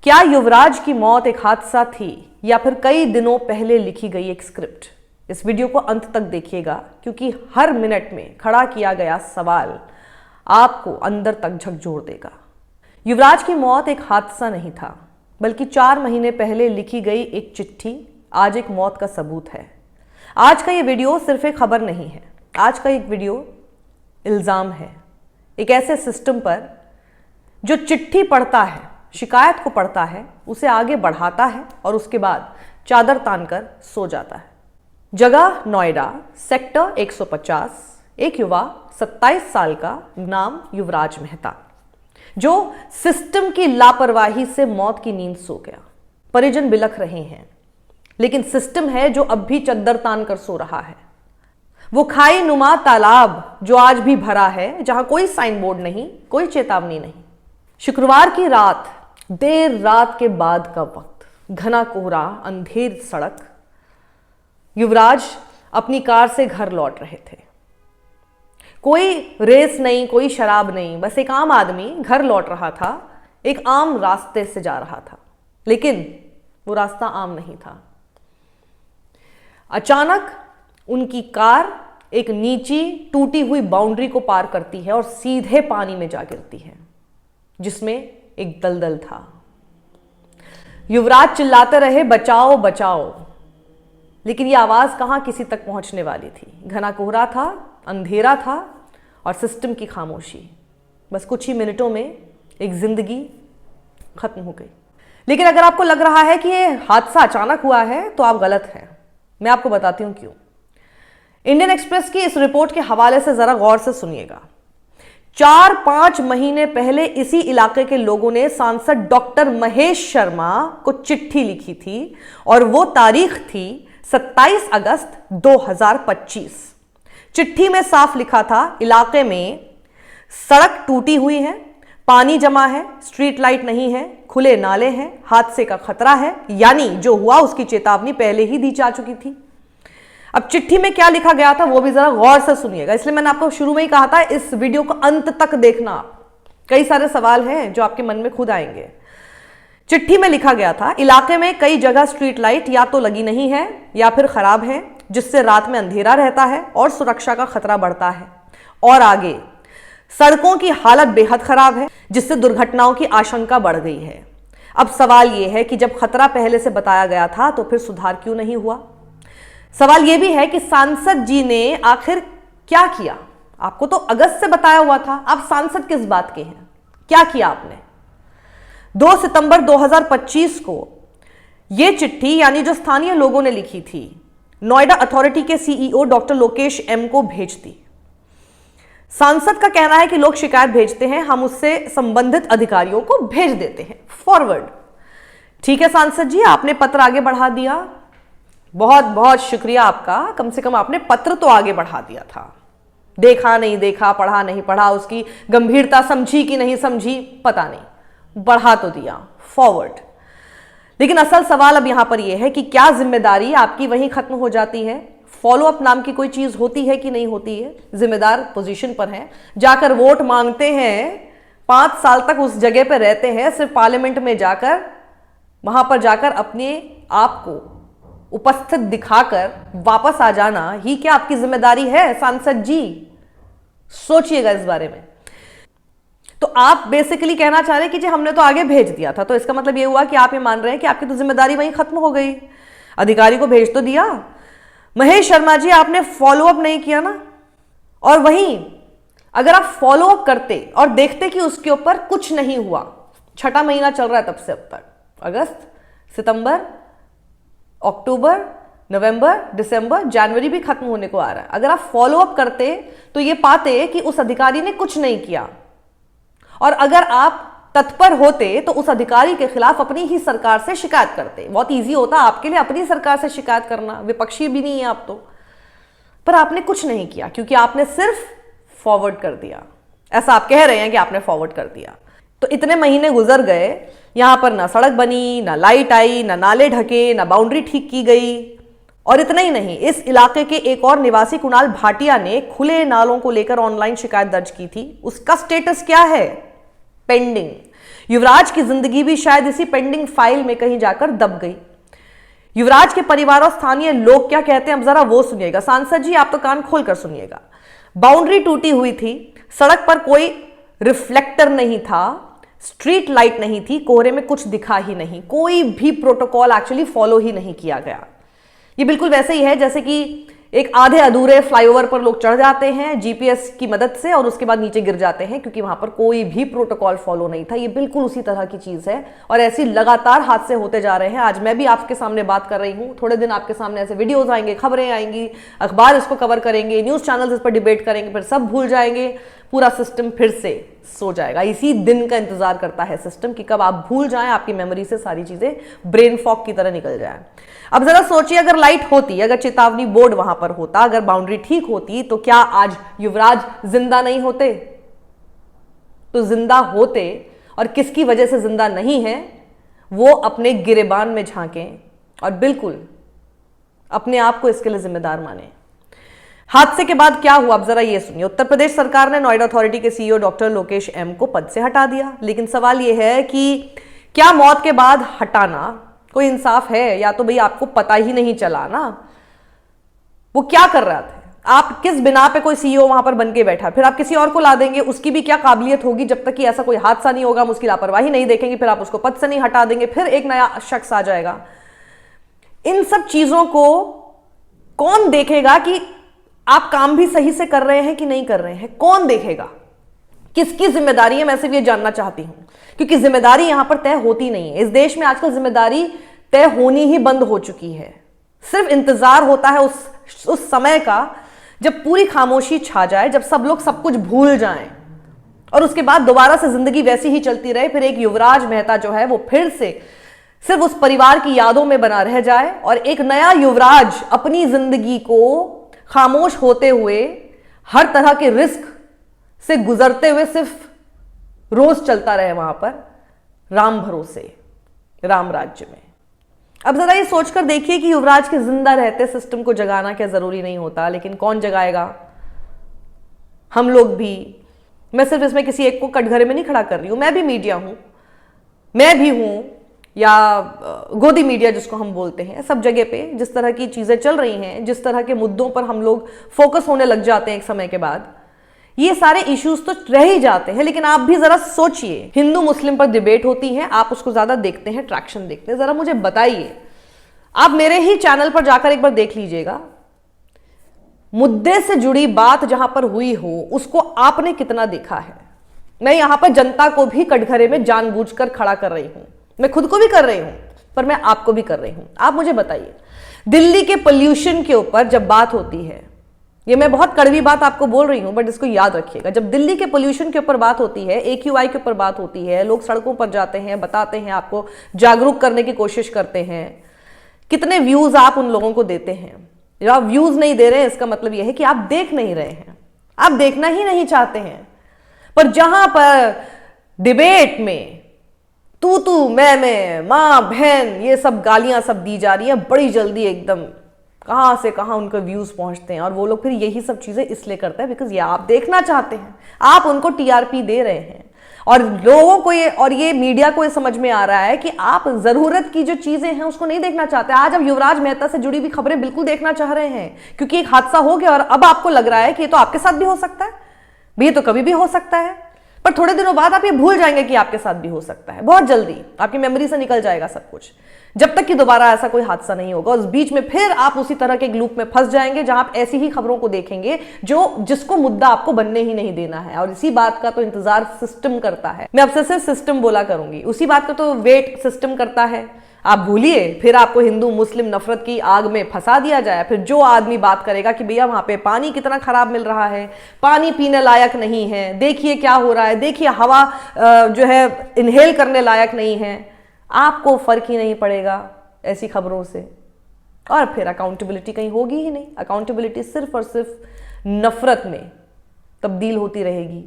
क्या युवराज की मौत एक हादसा थी या फिर कई दिनों पहले लिखी गई एक स्क्रिप्ट? इस वीडियो को अंत तक देखिएगा क्योंकि हर मिनट में खड़ा किया गया सवाल आपको अंदर तक झकझोर देगा। युवराज की मौत एक हादसा नहीं था, बल्कि 4 महीने पहले लिखी गई एक चिट्ठी आज एक मौत का सबूत है। आज का ये वीडियो सिर्फ एक खबर नहीं है, आज का एक वीडियो इल्ज़ाम है एक ऐसे सिस्टम पर जो चिट्ठी पढ़ता है, शिकायत को पढ़ता है, उसे आगे बढ़ाता है और उसके बाद चादर तानकर सो जाता है। जगह नोएडा, सेक्टर 150। एक युवा 27 साल का, नाम युवराज मेहता, जो सिस्टम की लापरवाही से मौत की नींद सो गया। परिजन बिलख रहे हैं, लेकिन सिस्टम है जो अब भी चद्दर तान कर सो रहा है। वो खाई नुमा तालाब जो आज भी भरा है, जहां कोई साइन बोर्ड नहीं, कोई चेतावनी नहीं। शुक्रवार की रात, देर रात के बाद का वक्त, घना कोहरा, अंधेर सड़क। युवराज अपनी कार से घर लौट रहे थे। कोई रेस नहीं, कोई शराब नहीं, बस एक आम आदमी घर लौट रहा था, एक आम रास्ते से जा रहा था। लेकिन वो रास्ता आम नहीं था। अचानक उनकी कार एक नीची टूटी हुई बाउंड्री को पार करती है और सीधे पानी में जा गिरती है, जिसमें एक दलदल था। युवराज चिल्लाते रहे, बचाओ बचाओ, लेकिन यह आवाज कहां किसी तक पहुंचने वाली थी। घना कोहरा था, अंधेरा था और सिस्टम की खामोशी। बस कुछ ही मिनटों में एक जिंदगी खत्म हो गई। लेकिन अगर आपको लग रहा है कि यह हादसा अचानक हुआ है, तो आप गलत हैं। मैं आपको बताती हूं क्यों। इंडियन एक्सप्रेस की इस रिपोर्ट के हवाले से जरा गौर से सुनिएगा। 4-5 महीने पहले इसी इलाके के लोगों ने सांसद डॉक्टर महेश शर्मा को चिट्ठी लिखी थी और वो तारीख थी 27 अगस्त 2025। चिट्ठी में साफ लिखा था, इलाके में सड़क टूटी हुई है, पानी जमा है, स्ट्रीट लाइट नहीं है, खुले नाले हैं, हादसे का खतरा है। यानी जो हुआ उसकी चेतावनी पहले ही दी जा चुकी थी। अब चिट्ठी में क्या लिखा गया था वो भी जरा गौर से सुनिएगा। इसलिए मैंने आपको शुरू में ही कहा था इस वीडियो को अंत तक देखना। कई सारे सवाल हैं जो आपके मन में खुद आएंगे। चिट्ठी में लिखा गया था, इलाके में कई जगह स्ट्रीट लाइट या तो लगी नहीं है या फिर खराब है, जिससे रात में अंधेरा रहता है और सुरक्षा का खतरा बढ़ता है। और आगे, सड़कों की हालत बेहद खराब है, जिससे दुर्घटनाओं की आशंका बढ़ गई है। अब सवाल यह है कि जब खतरा पहले से बताया गया था तो फिर सुधार क्यों नहीं हुआ? सवाल यह भी है कि सांसद जी ने आखिर क्या किया? आपको तो अगस्त से बताया हुआ था, आप सांसद किस बात के हैं? क्या किया आपने? 2 सितंबर 2025 को यह चिट्ठी, यानी जो स्थानीय लोगों ने लिखी थी, नोएडा अथॉरिटी के सीईओ डॉक्टर लोकेश एम को भेज दी। सांसद का कहना है कि लोग शिकायत भेजते हैं, हम उससे संबंधित अधिकारियों को भेज देते हैं, फॉरवर्ड। ठीक है सांसद जी, आपने पत्र आगे बढ़ा दिया, बहुत बहुत शुक्रिया आपका। कम से कम आपने पत्र तो आगे बढ़ा दिया था। देखा नहीं देखा, पढ़ा नहीं पढ़ा, उसकी गंभीरता समझी कि नहीं समझी पता नहीं, बढ़ा तो दिया, फॉरवर्ड। लेकिन असल सवाल अब यहां पर यह है कि क्या जिम्मेदारी आपकी वहीं खत्म हो जाती है? फॉलोअप नाम की कोई चीज होती है कि नहीं होती है? जिम्मेदार पोजीशन पर हैं, जाकर वोट मांगते हैं, 5 साल तक उस जगह पर रहते हैं, सिर्फ पार्लियामेंट में जाकर, वहां पर जाकर अपने आप को उपस्थित दिखाकर वापस आ जाना ही क्या आपकी जिम्मेदारी है सांसद जी? सोचिएगा इस बारे में। तो आप बेसिकली कहना चाह रहे हैं कि जी हमने तो आगे भेज दिया था, तो इसका मतलब ये हुआ कि आप ये मान रहे हैं कि आपकी तो जिम्मेदारी वहीं खत्म हो गई। अधिकारी को भेज तो दिया, महेश शर्मा जी आपने फॉलोअप नहीं किया ना। और वहीं अगर आप फॉलोअप करते और देखते कि उसके ऊपर कुछ नहीं हुआ, 6ठा महीना चल रहा है तब से अब तक, अगस्त, सितंबर, अक्टूबर, नवंबर, दिसंबर, जनवरी भी खत्म होने को आ रहा है। अगर आप फॉलोअप करते तो ये पाते कि उस अधिकारी ने कुछ नहीं किया, और अगर आप तत्पर होते तो उस अधिकारी के खिलाफ अपनी ही सरकार से शिकायत करते। बहुत इजी होता आपके लिए अपनी सरकार से शिकायत करना, विपक्षी भी नहीं है आप तो। पर आपने कुछ नहीं किया क्योंकि आपने सिर्फ फॉरवर्ड कर दिया। ऐसा आप कह रहे हैं कि आपने फॉरवर्ड कर दिया। तो इतने महीने गुजर गए, यहां पर ना सड़क बनी, ना लाइट आई, ना नाले ढके, ना बाउंड्री ठीक की गई। और इतना ही नहीं, इस इलाके के एक और निवासी कुणाल भाटिया ने खुले नालों को लेकर ऑनलाइन शिकायत दर्ज की थी। उसका स्टेटस क्या है? पेंडिंग। युवराज की जिंदगी भी शायद इसी पेंडिंग फाइल में कहीं जाकर दब गई। युवराज के परिवार और स्थानीय लोग क्या कहते हैं अब जरा वो सुनिएगा। सांसद जी आप तो कान खोलकर सुनिएगा। बाउंड्री टूटी हुई थी, सड़क पर कोई रिफ्लेक्टर नहीं था, स्ट्रीट लाइट नहीं थी, कोहरे में कुछ दिखा ही नहीं, कोई भी प्रोटोकॉल एक्चुअली फॉलो ही नहीं किया गया। ये बिल्कुल वैसे ही है जैसे कि एक आधे अधूरे फ्लाईओवर पर लोग चढ़ जाते हैं जीपीएस की मदद से और उसके बाद नीचे गिर जाते हैं क्योंकि वहां पर कोई भी प्रोटोकॉल फॉलो नहीं था। ये बिल्कुल उसी तरह की चीज है और ऐसी लगातार हादसे होते जा रहे हैं। आज मैं भी आपके सामने बात कर रही हूं, थोड़े दिन आपके सामने ऐसे वीडियोस आएंगे, खबरें आएंगी, अखबार इसको कवर करेंगे, न्यूज चैनल इस पर डिबेट करेंगे, फिर सब भूल जाएंगे, पूरा सिस्टम फिर से सो जाएगा। इसी दिन का इंतजार करता है सिस्टम कि कब आप भूल जाएं, आपकी मेमोरी से सारी चीजें ब्रेन फॉग की तरह निकल जाएं। अब जरा सोचिए, अगर लाइट होती, अगर चेतावनी बोर्ड वहां पर होता, अगर बाउंड्री ठीक होती, तो क्या आज युवराज जिंदा नहीं होते? तो जिंदा होते, और किसकी वजह से जिंदा नहीं है वो अपने गिरेबान में झांकें और बिल्कुल अपने आप को इसके लिए जिम्मेदार माने। हादसे के बाद क्या हुआ अब जरा ये सुनिए। उत्तर प्रदेश सरकार ने नोएडा अथॉरिटी के सीईओ डॉक्टर लोकेश एम को पद से हटा दिया। लेकिन सवाल यह है कि क्या मौत के बाद हटाना कोई इंसाफ है? या तो भाई आपको पता ही नहीं चला ना वो क्या कर रहा था, आप किस बिना पे कोई सीईओ वहां पर बन के बैठा, फिर आप किसी और को ला देंगे, उसकी भी क्या काबिलियत होगी जब तक कि ऐसा कोई हादसा नहीं होगा, हम उसकी लापरवाही नहीं देखेंगे, फिर आप उसको पद से नहीं हटा देंगे, फिर एक नया शख्स आ जाएगा। इन सब चीजों को कौन देखेगा कि आप काम भी सही से कर रहे हैं कि नहीं कर रहे हैं? कौन देखेगा? किसकी जिम्मेदारी है? मैं सिर्फ ये जानना चाहती हूं, क्योंकि जिम्मेदारी यहां पर तय होती नहीं है। इस देश में आजकल जिम्मेदारी तय होनी ही बंद हो चुकी है। सिर्फ इंतजार होता है उस समय का जब पूरी खामोशी छा जाए, जब सब लोग सब कुछ भूल जाएं और उसके बाद दोबारा से जिंदगी वैसी ही चलती रहे। फिर एक युवराज मेहता जो है वो फिर से सिर्फ उस परिवार की यादों में बना रह जाए और एक नया युवराज अपनी जिंदगी को खामोश होते हुए, हर तरह के रिस्क से गुजरते हुए सिर्फ रोज चलता रहे वहां पर राम भरोसे, राम राज्य में। अब जरा ये सोचकर देखिए कि युवराज के जिंदा रहते सिस्टम को जगाना क्या जरूरी नहीं होता? लेकिन कौन जगाएगा? हम लोग भी। मैं सिर्फ इसमें किसी एक को कटघरे में नहीं खड़ा कर रही हूं, मैं भी मीडिया हूं, मैं भी हूं, या गोदी मीडिया जिसको हम बोलते हैं। सब जगह पे जिस तरह की चीजें चल रही हैं, जिस तरह के मुद्दों पर हम लोग फोकस होने लग जाते हैं एक समय के बाद, ये सारे इश्यूज तो रह ही जाते हैं। लेकिन आप भी जरा सोचिए, हिंदू मुस्लिम पर डिबेट होती है, आप उसको ज्यादा देखते हैं, ट्रैक्शन देखते हैं। जरा मुझे बताइए, आप मेरे ही चैनल पर जाकर एक बार देख लीजिएगा, मुद्दे से जुड़ी बात जहां पर हुई हो उसको आपने कितना देखा है? मैं यहां पर जनता को भी कटघरे में जानबूझकर खड़ा कर रही हूं, मैं खुद को भी कर रही हूं, पर मैं आपको भी कर रही हूं। आप मुझे बताइए, दिल्ली के पोल्यूशन के ऊपर जब बात होती है, ये मैं बहुत कड़वी बात आपको बोल रही हूं बट इसको याद रखिएगा, जब दिल्ली के पोल्यूशन के ऊपर बात होती है, AQI के ऊपर बात होती है, लोग सड़कों पर जाते हैं, बताते हैं, आपको जागरूक करने की कोशिश करते हैं, कितने व्यूज आप उन लोगों को देते हैं? जब आप व्यूज नहीं दे रहे हैं इसका मतलब यह है कि आप देख नहीं रहे हैं, आप देखना ही नहीं चाहते हैं। पर जहां पर डिबेट में तू मैं मां बहन ये सब गालियां सब दी जा रही हैं, बड़ी जल्दी एकदम कहां से कहां उनके व्यूज पहुंचते हैं और वो लोग फिर यही सब चीजें इसलिए करते हैं बिकॉज ये आप देखना चाहते हैं, आप उनको TRP दे रहे हैं। और लोगों को ये मीडिया को ये समझ में आ रहा है कि आप जरूरत की जो चीजें हैं उसको नहीं देखना चाहते। आज अब युवराज मेहता से जुड़ी हुई खबरें बिल्कुल देखना चाह रहे हैं क्योंकि एक हादसा हो गया और अब आपको लग रहा है कि ये तो आपके साथ भी हो सकता है, ये तो कभी भी हो सकता है। पर थोड़े दिनों बाद आप ये भूल जाएंगे कि आपके साथ भी हो सकता है, बहुत जल्दी आपकी मेमोरी से निकल जाएगा सब कुछ, जब तक कि दोबारा ऐसा कोई हादसा नहीं होगा। उस बीच में फिर आप उसी तरह के लूप में फंस जाएंगे जहां आप ऐसी ही खबरों को देखेंगे जिसको मुद्दा आपको बनने ही नहीं देना है। और इसी बात का तो इंतजार सिस्टम करता है। मैं अब से सिर्फ सिस्टम बोला करूंगी, उसी बात का तो वेट सिस्टम करता है। आप भूलिए, फिर आपको हिंदू मुस्लिम नफरत की आग में फंसा दिया जाए। फिर जो आदमी बात करेगा कि भैया वहां पे पानी कितना खराब मिल रहा है, पानी पीने लायक नहीं है, देखिए क्या हो रहा है, देखिए हवा जो है इनहेल करने लायक नहीं है, आपको फर्क ही नहीं पड़ेगा ऐसी खबरों से। और फिर अकाउंटेबिलिटी कहीं होगी ही नहीं। अकाउंटेबिलिटी सिर्फ और सिर्फ नफरत में तब्दील होती रहेगी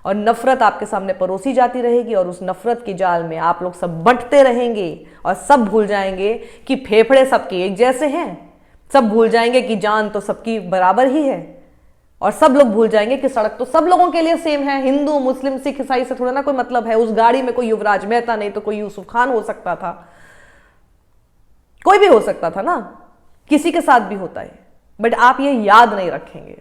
और नफरत आपके सामने परोसी जाती रहेगी और उस नफरत के जाल में आप लोग सब बंटते रहेंगे और सब भूल जाएंगे कि फेफड़े सबके एक जैसे हैं, सब भूल जाएंगे कि जान तो सबकी बराबर ही है और सब लोग भूल जाएंगे कि सड़क तो सब लोगों के लिए सेम है, हिंदू मुस्लिम सिख ईसाई से थोड़ा ना कोई मतलब है। उस गाड़ी में कोई युवराज मेहता नहीं तो कोई यूसुफ खान हो सकता था, कोई भी हो सकता था ना, किसी के साथ भी होता है, बट आप ये याद नहीं रखेंगे।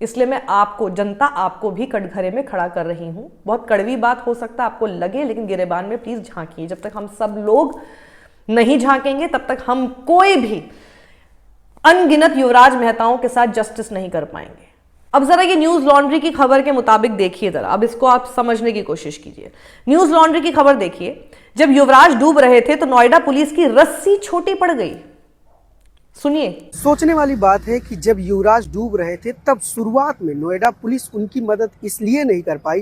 इसलिए मैं आपको, जनता आपको भी कटघरे में खड़ा कर रही हूं। बहुत कड़वी बात हो सकता है आपको लगे, लेकिन गिरेबान में प्लीज झांकिए। जब तक हम सब लोग नहीं झांकेंगे तब तक हम कोई भी अनगिनत युवराज मेहताओं के साथ जस्टिस नहीं कर पाएंगे। अब जरा ये न्यूज लॉन्ड्री की खबर के मुताबिक देखिए, जरा अब इसको आप समझने की कोशिश कीजिए। न्यूज लॉन्ड्री की खबर देखिए, जब युवराज डूब रहे थे तो नोएडा पुलिस की रस्सी छोटी पड़ गई। सुनिए। सोचने वाली बात है कि जब युवराज डूब रहे थे तब शुरुआत में नोएडा पुलिस उनकी मदद इसलिए नहीं कर पाई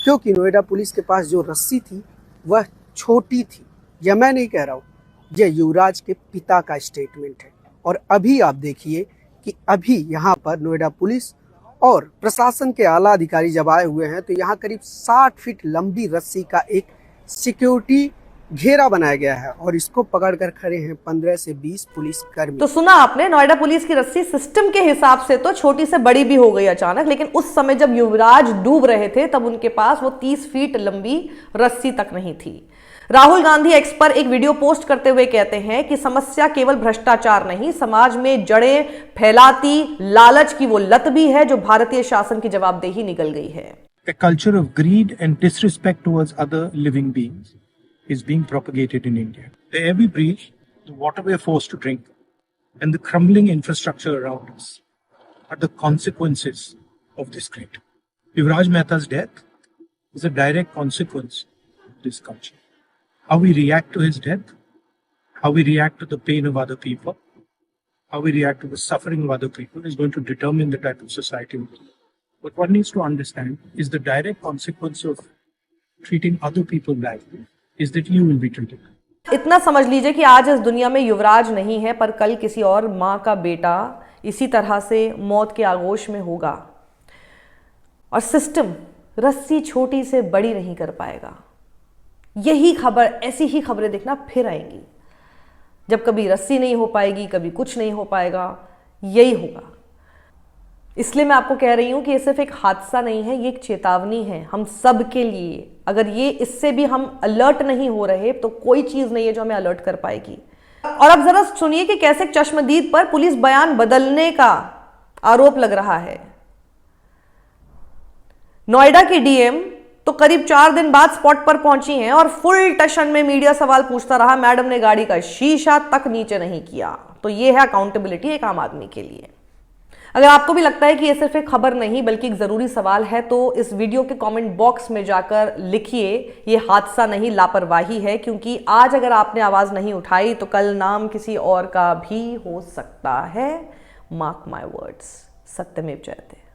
क्योंकि नोएडा पुलिस के पास जो रस्सी थी वह छोटी थी। यह मैं नहीं कह रहा हूँ, यह युवराज के पिता का स्टेटमेंट है। और अभी आप देखिए कि अभी यहाँ पर नोएडा पुलिस और प्रशासन के आला अधिकारी जब आए हुए हैं तो यहाँ करीब 60 फीट लंबी रस्सी का एक सिक्योरिटी घेरा बनाया गया है और इसको पकड़कर खड़े हैं 15 से 20 पुलिस कर्मी। तो सुना आपने, नोएडा पुलिस की रस्सी सिस्टम के हिसाब से तो छोटी से बड़ी भी हो गई अचानक, लेकिन उस समय जब युवराज डूब रहे थे तब उनके पास वो 30 फीट लंबी रस्सी तक नहीं थी। राहुल गांधी एक्स पर एक वीडियो पोस्ट करते हुए कहते हैं कि समस्या केवल भ्रष्टाचार नहीं, समाज में जड़ें फैलाती लालच की वो लत भी है जो भारतीय शासन की जवाबदेही निकल गई है। A culture of greed and disrespect towards other living beings is being propagated in India. The air we breathe, the water we are forced to drink, and the crumbling infrastructure around us are the consequences of this greed. Yuvraj Mehta's death is a direct consequence of this culture. How we react to his death, how we react to the pain of other people, how we react to the suffering of other people is going to determine the type of society we live. But what needs to understand is the direct consequence of treating other people badly is that you will be treated. इतना समझ लीजिए कि आज इस दुनिया में युवराज नहीं है, पर कल किसी और माँ का बेटा इसी तरह से मौत के आगोश में होगा और सिस्टम रस्सी छोटी से बड़ी नहीं कर पाएगा। यही खबर, ऐसी ही खबरें देखना फिर आएंगी। जब कभी रस्सी नहीं हो पाएगी, कभी कुछ नहीं हो पाएगा, यही होगा। इसलिए मैं आपको कह रही हूं कि ये सिर्फ एक हादसा नहीं है, ये एक चेतावनी है हम सब के लिए। अगर ये इससे भी हम अलर्ट नहीं हो रहे तो कोई चीज नहीं है जो हमें अलर्ट कर पाएगी। और अब जरा सुनिए कि कैसे चश्मदीद पर पुलिस बयान बदलने का आरोप लग रहा है। नोएडा की डीएम तो करीब 4 दिन बाद स्पॉट पर पहुंची हैं और फुल टशन में मीडिया सवाल पूछता रहा, मैडम ने गाड़ी का शीशा तक नीचे नहीं किया। तो ये है अकाउंटेबिलिटी एक आम आदमी के लिए। अगर आपको भी लगता है कि ये सिर्फ एक खबर नहीं बल्कि एक जरूरी सवाल है तो इस वीडियो के कमेंट बॉक्स में जाकर लिखिए, ये हादसा नहीं लापरवाही है, क्योंकि आज अगर आपने आवाज नहीं उठाई तो कल नाम किसी और का भी हो सकता है। मार्क माय वर्ड्स, सत्यमेव जयते।